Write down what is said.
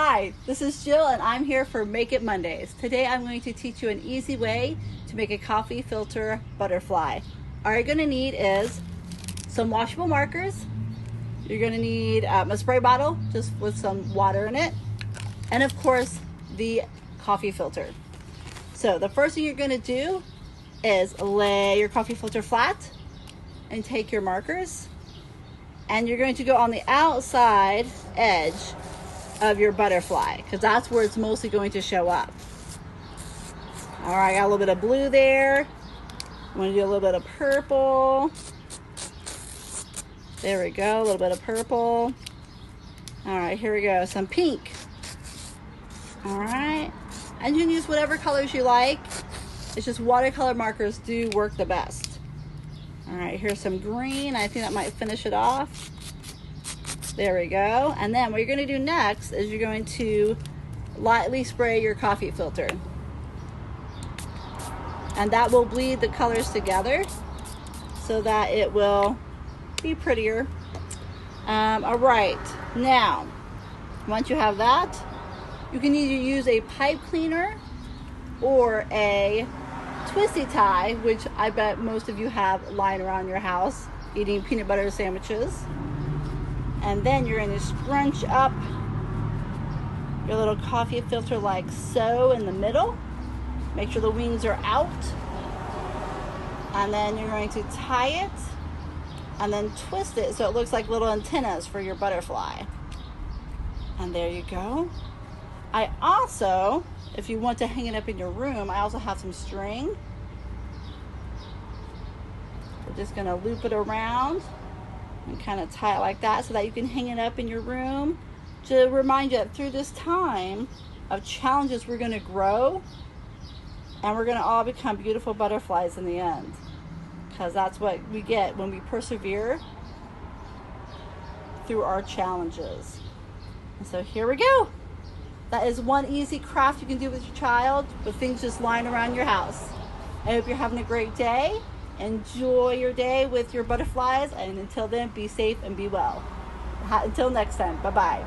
Hi, this is Jill and I'm here for Make It Mondays. Today I'm going to teach you an easy way to make a coffee filter butterfly. All you're going to need is some washable markers. You're going to need a spray bottle just with some water in it. And of course, the coffee filter. So the first thing you're going to do is lay your coffee filter flat and take your markers. And you're going to go on the outside edge of your butterfly because that's where it's mostly going to show up. All right, I got a little bit of blue there. I'm going to do a little bit of purple. There we go, a little bit of purple. All right, here we go, some pink. All right, and you can use whatever colors you like. It's just watercolor markers do work the best. All right, here's some green. I think that might finish it off. There we go. And then what you're going to do next is you're going to lightly spray your coffee filter. And that will bleed the colors together so that it will be prettier. All right, now, once you have that, you can either use a pipe cleaner or a twisty tie, which I bet most of you have lying around your house eating peanut butter sandwiches. And then you're going to scrunch up your little coffee filter like so in the middle. Make sure the wings are out. And then you're going to tie it and then twist it so it looks like little antennas for your butterfly. And there you go. I also, if you want to hang it up in your room, I also have some string. We're just going to loop it around and kind of tie it like that so that you can hang it up in your room to remind you that through this time of challenges we're going to grow and we're going to all become beautiful butterflies in the end, because that's what we get when we persevere through our challenges. And so here we go. That is one easy craft you can do with your child with things just lying around your house. I hope you're having a great day. Enjoy your day with your butterflies, and until then, be safe and be well. Until next time, bye-bye.